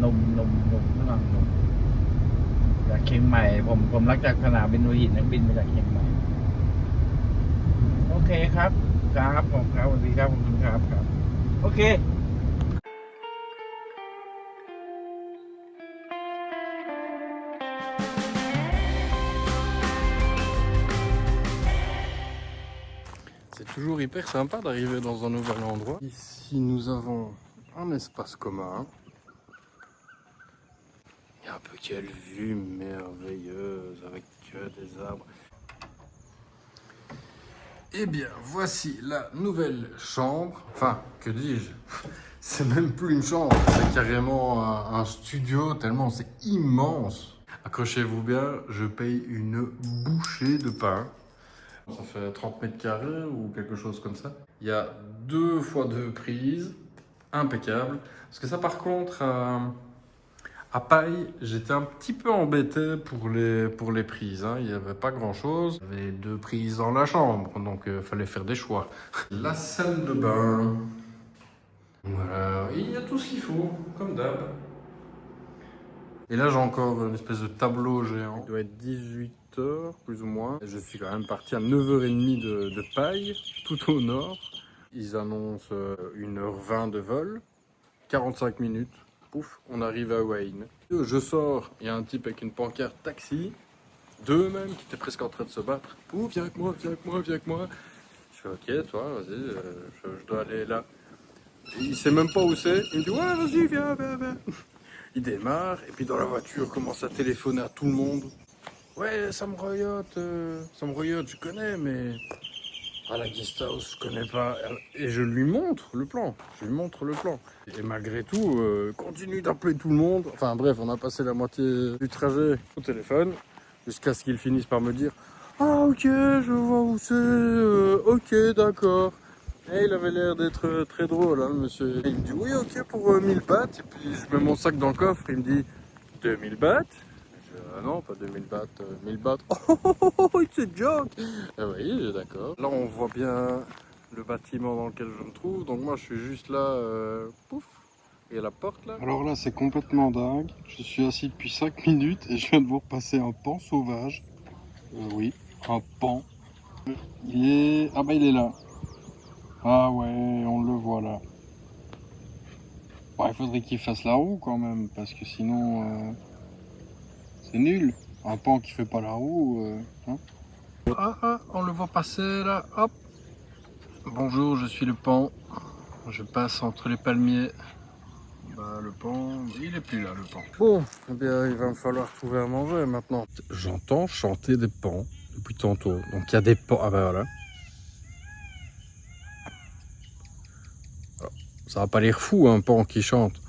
นุ่มฝรั่งนุ่มจากเชียงใหม่ผมรักจากสนามบินหัวหินบินมาจากเชียงใหม่โอเคครับผมครับสวัสดีครับผมครับโอเคC'est toujours hyper sympa d'arriver dans un nouvel endroit. Ici, nous avons un espace commun. Et un peu quelle vue merveilleuse avec des arbres. Eh bien, voici la nouvelle chambre. Enfin, que dis-je? C'est même plus une chambre, c'est carrément un studio tellement c'est immense. Accrochez-vous bien, je paye une bouchée de pain. Ça fait 30 mètres carrés ou quelque chose comme ça. Il y a 2 fois 2 prises, impeccable. Parce que ça par contre, à Paille, j'étais un petit peu embêté pour les prises. Hein. Il n'y avait pas grand chose. Il y avait 2 prises dans la chambre, donc il fallait faire des choix. La salle de bain. Voilà, et il y a tout ce qu'il faut, comme d'hab. Et là j'ai encore une espèce de tableau géant. Il doit être 18h plus ou moins. Je suis quand même parti à 9h30 de Paille, tout au nord. Ils annoncent 1h20 de vol, 45 minutes. Pouf, on arrive à Wayne. Je sors, il y a un type avec une pancarte taxi. 2 même qui étaient presque en train de se battre. Oh, viens avec moi, viens avec moi, viens avec moi. Je fais ok, toi, vas-y, je dois aller là. Il sait même pas où c'est. Il me dit ouais, vas-y, viens. Il démarre et puis dans la voiture commence à téléphoner à tout le monde. Ouais, Sam Royot, je connais, mais à la guest house, je connais pas. Et je lui montre le plan. Et malgré tout, continue d'appeler tout le monde. Enfin bref, on a passé la moitié du trajet au téléphone jusqu'à ce qu'il finisse par me dire ah ok, je vois où c'est. Ok, d'accord. Et il avait l'air d'être très drôle, hein, le monsieur. Il me dit oui, ok, pour 1000 bahts. Et puis je mets mon sac dans le coffre. Il me dit 2000 bahts. Je dis ah non, pas 2000 bahts, 1000 bahts. Oh, it's a joke. Ah oui, d'accord. Là, on voit bien le bâtiment dans lequel je me trouve. Donc moi, je suis juste là. Pouf. Il y a la porte là. Alors là, c'est complètement dingue. Je suis assis depuis 5 minutes et je viens de vous repasser un paon sauvage. Oui, un paon. Il est... Ah bah il est là. Ah ouais, on le voit là. Bon, il faudrait qu'il fasse la roue quand même, parce que sinon, c'est nul. Un paon qui fait pas la roue, hein. On le voit passer là, hop. Bonjour, je suis le paon. Je passe entre les palmiers. Bah, le paon, il est plus là, le paon. Bon, eh bien, il va me falloir trouver à manger maintenant. J'entends chanter des paons depuis tantôt. Donc il y a des paons. Ah ben voilà. Ça va pas l'air fou un paon qui chante.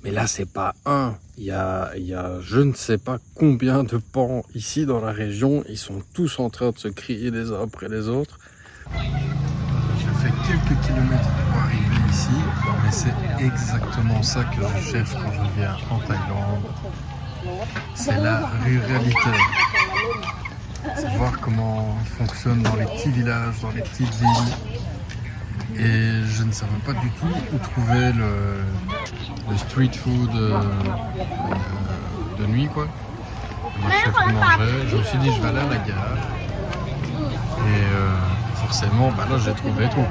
Mais là c'est pas un. Il y a je ne sais pas combien de paons ici dans la région. Ils sont tous en train de se crier les uns après les autres. J'ai fait quelques kilomètres pour arriver ici. Mais c'est exactement ça que je cherche quand je viens en Thaïlande. C'est la ruralité. C'est voir comment ils fonctionnent dans les petits villages, dans les petites villes. Et je ne savais pas du tout où trouver le street food de nuit quoi. Moi je sais plus manger. Je me suis dit je vais aller à la gare. Et forcément bah là j'ai trouvé tout.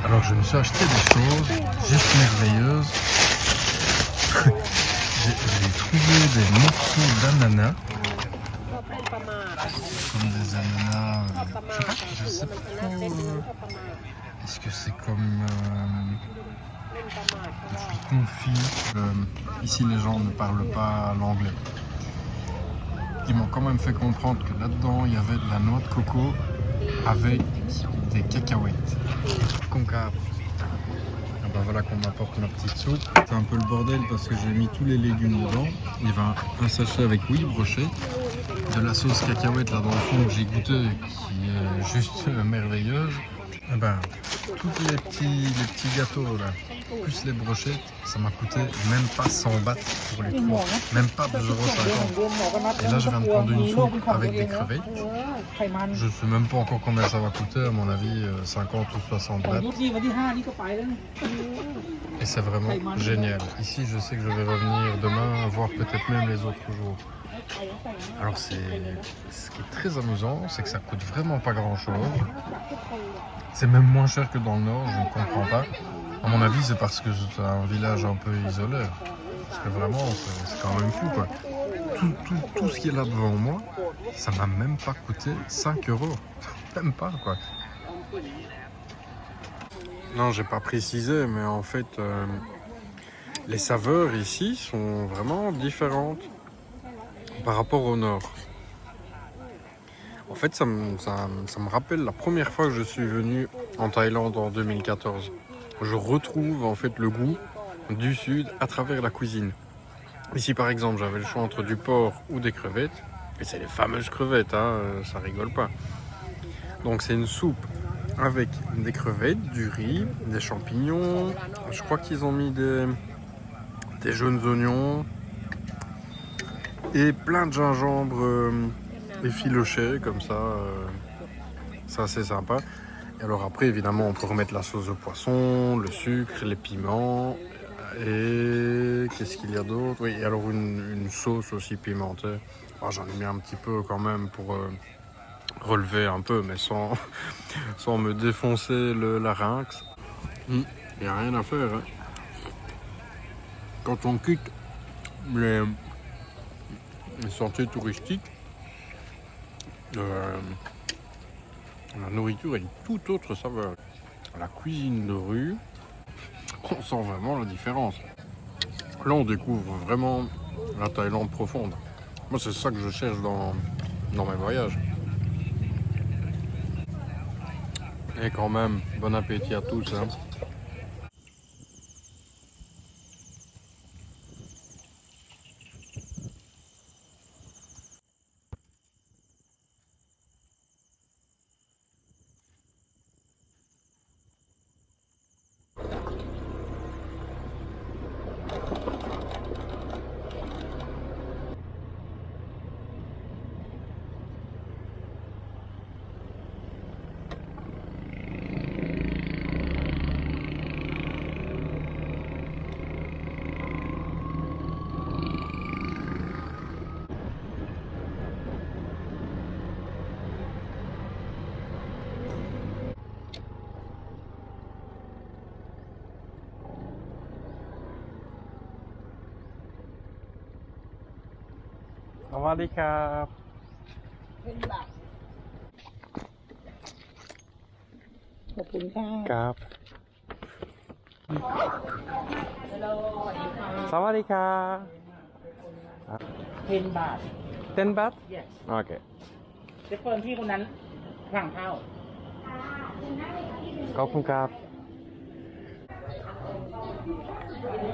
Alors je me suis acheté des choses juste merveilleuses. J'ai trouvé des morceaux d'ananas. Comme des ananas. Je sais pas trop. Est-ce que c'est comme des fruits confits? Ici les gens ne parlent pas l'anglais. Ils m'ont quand même fait comprendre que là-dedans il y avait de la noix de coco avec des cacahuètes. Concave. Ah ben voilà qu'on m'apporte ma petite soupe. C'est un peu le bordel parce que j'ai mis tous les légumes dedans. Il y avait un sachet avec huile brochée, de la sauce cacahuète là dans le fond que j'ai goûté qui est juste merveilleuse. Eh ben, tous les petits gâteaux là, plus les brochettes, ça m'a coûté même pas 100 bahts pour les trois, même pas 2,50 €. Et là, je viens de prendre une soupe avec des crevettes. Je sais même pas encore combien ça va coûter, à mon avis 50 ou 60 bahts. Et c'est vraiment génial. Ici, je sais que je vais revenir demain, voire peut-être même les autres jours. Alors, ce qui est très amusant, c'est que ça coûte vraiment pas grand-chose. C'est même moins cher que dans le nord, je ne comprends pas. À mon avis, c'est parce que c'est un village un peu isolé. Parce que vraiment, c'est quand même fou, quoi. Tout ce qui est là devant moi, ça m'a même pas coûté 5 €. Même pas, quoi. Non, j'ai pas précisé, mais en fait, les saveurs ici sont vraiment différentes par rapport au nord. En fait, ça me rappelle la première fois que je suis venu en Thaïlande en 2014. Je retrouve en fait le goût du sud à travers la cuisine. Ici, par exemple, j'avais le choix entre du porc ou des crevettes. Et c'est les fameuses crevettes, hein, ça rigole pas. Donc c'est une soupe avec des crevettes, du riz, des champignons. Je crois qu'ils ont mis des jaunes oignons et plein de gingembre effiloché comme ça. C'est assez sympa. Et alors après, évidemment, on peut remettre la sauce de poisson, le sucre, les piments. Et qu'est-ce qu'il y a d'autre? Oui, et alors une sauce aussi pimentée. Oh, j'en ai mis un petit peu quand même pour relever un peu, mais sans, sans me défoncer le larynx. Il n'y a rien à faire. Hein. Quand on quitte les sentiers touristiques, la nourriture a une toute autre saveur. La cuisine de rue, on sent vraiment la différence. Là, on découvre vraiment la Thaïlande profonde. Moi, c'est ça que je cherche dans mes voyages. Et quand même, bon appétit à tous. Hein. Sawadee-krap. ขอบคุณค่ะ Krap. Sawadee-krap. 10 บาท 10 baht? yes Okay. เดี๋ยวเฟิร์นพี่คนนั้นสั่งข้าว Kopun krap.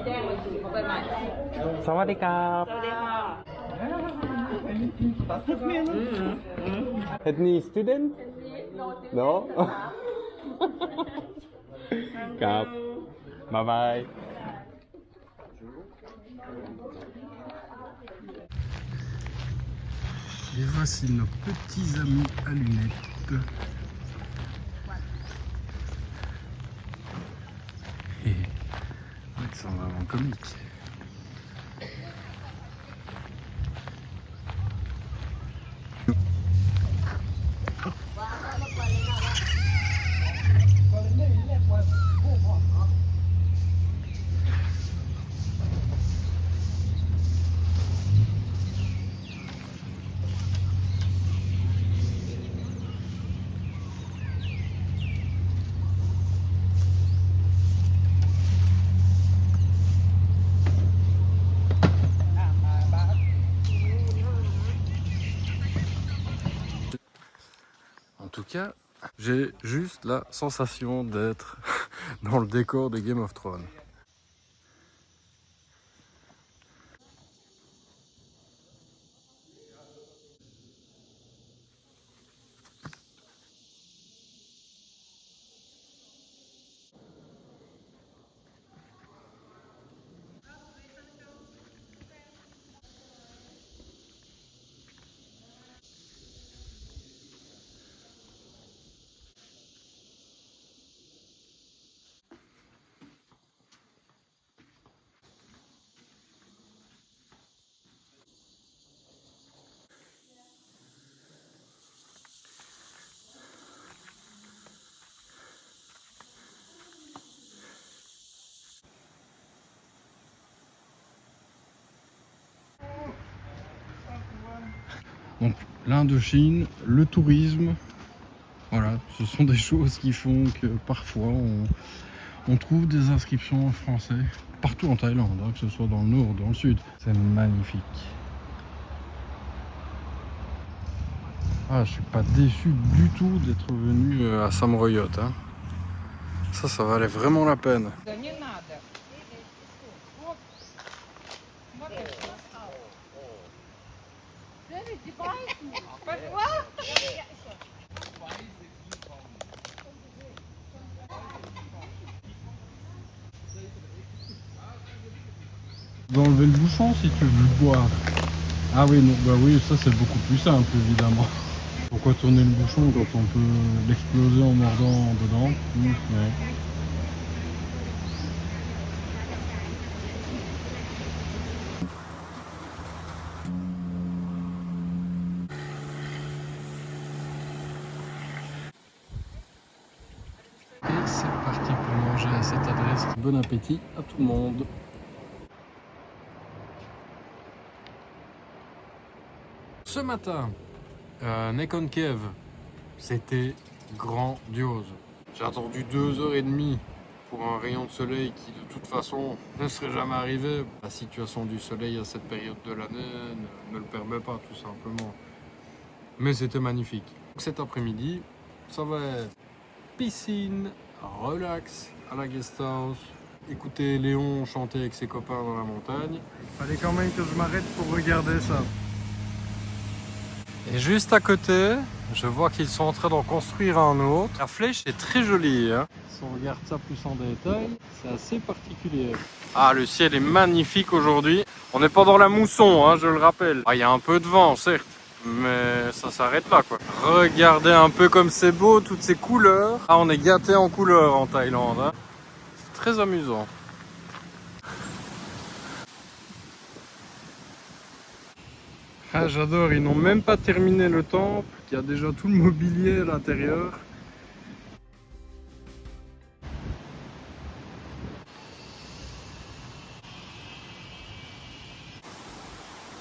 แจ้งเลยสื่อเขาไปใหม่ Sawadee-krap. สวัสดีค่ะ Any student? No? Krap. Bye bye. Et voici nos petits amis à lunettes. Ils sont vraiment comiques. En tout cas, j'ai juste la sensation d'être dans le décor de Game of Thrones. Donc l'Indochine, le tourisme, voilà, ce sont des choses qui font que parfois on trouve des inscriptions en français partout en Thaïlande, hein, que ce soit dans le nord ou dans le sud. C'est magnifique. Ah, je suis pas déçu du tout d'être venu à Samroyot. Hein. Ça valait vraiment la peine. D'enlever le bouchon si tu veux le boire. Ah oui, non, bah oui, ça c'est beaucoup plus simple évidemment. Pourquoi tourner le bouchon quand on peut l'exploser en mordant dedans? Ouais. Et c'est parti pour manger à cette adresse. Bon appétit à tout le monde. Ce matin, Nakhon Kiev, c'était grandiose. J'ai attendu 2h30 pour un rayon de soleil qui de toute façon ne serait jamais arrivé. La situation du soleil à cette période de l'année ne le permet pas tout simplement. Mais c'était magnifique. Cet après-midi, ça va être piscine, relax à la guest house, écouter Léon chanter avec ses copains dans la montagne. Il fallait quand même que je m'arrête pour regarder ça. Et juste à côté, je vois qu'ils sont en train d'en construire un autre. La flèche est très jolie. Hein. Si on regarde ça plus en détail, c'est assez particulier. Ah, le ciel est magnifique aujourd'hui. On n'est pas dans la mousson, hein, je le rappelle. Ah, il y a un peu de vent, certes, mais ça s'arrête là, quoi. Regardez un peu comme c'est beau, toutes ces couleurs. Ah, on est gâté en couleurs en Thaïlande. Hein. C'est très amusant. Ah, j'adore, ils n'ont même pas terminé le temple, il y a déjà tout le mobilier à l'intérieur.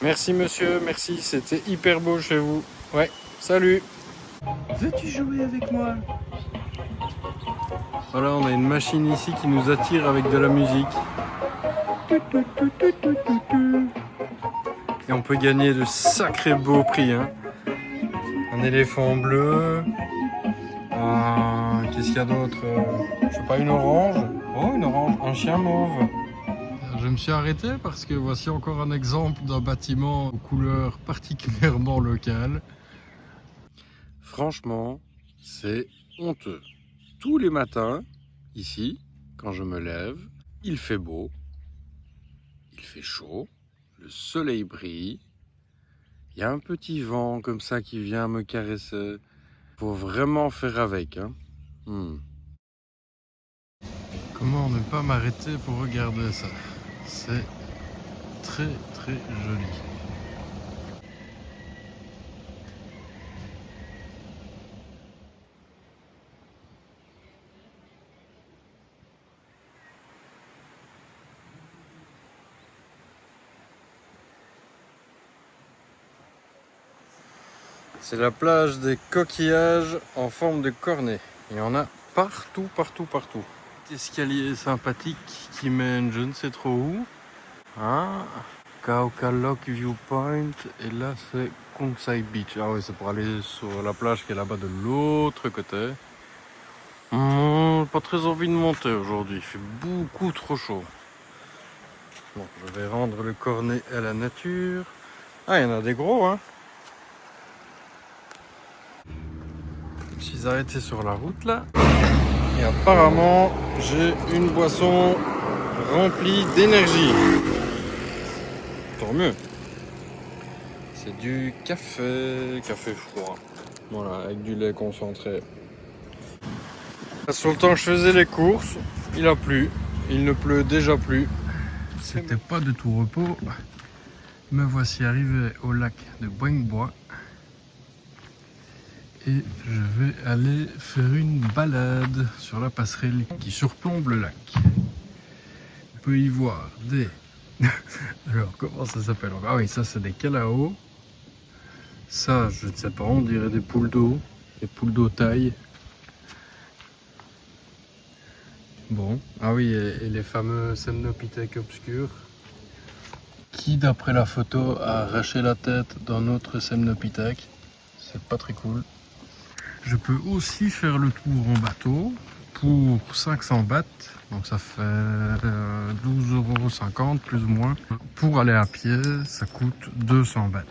Merci monsieur, merci, c'était hyper beau chez vous. Ouais, salut. Veux-tu jouer avec moi? Voilà, on a une machine ici qui nous attire avec de la musique. Et on peut gagner de sacrés beaux prix. Hein. Un éléphant bleu. Qu'est-ce qu'il y a d'autre? Je sais pas, une orange. Oh, une orange. Un chien mauve. Je me suis arrêté parce que voici encore un exemple d'un bâtiment aux couleurs particulièrement locales. Franchement, c'est honteux. Tous les matins, ici, quand je me lève, il fait beau, il fait chaud. Le soleil brille, il y a un petit vent comme ça qui vient me caresser. Faut vraiment faire avec. Hein. Comment ne pas m'arrêter pour regarder ça? C'est très très joli. C'est la plage des coquillages en forme de cornet. Il y en a partout, partout, partout. Petit escalier sympathique qui mène je ne sais trop où. Hein? Khao Kalok Viewpoint. Et là c'est Kong Sai Beach. Ah oui, c'est pour aller sur la plage qui est là-bas de l'autre côté. Pas très envie de monter aujourd'hui. Il fait beaucoup trop chaud. Bon, je vais rendre le cornet à la nature. Ah, il y en a des gros, hein. Je suis arrêté sur la route là et apparemment j'ai une boisson remplie d'énergie. Tant mieux. C'est du café froid. Voilà, avec du lait concentré. Sur le temps que je faisais les courses, il a plu. Il ne pleut déjà plus. C'était pas de tout repos. Me voici arrivé au lac de Bueng Boa. Et je vais aller faire une balade sur la passerelle qui surplombe le lac. On peut y voir des... Alors, comment ça s'appelle? Ah oui, ça c'est des calaos. Ça, je ne sais pas, on dirait des poules d'eau taille. Bon, ah oui, et les fameux Semnopithèques obscurs, qui d'après la photo a arraché la tête d'un autre Semnopithèque. C'est pas très cool. Je peux aussi faire le tour en bateau pour 500 bahts, donc ça fait 12,50 € plus ou moins. Pour aller à pied, ça coûte 200 bahts.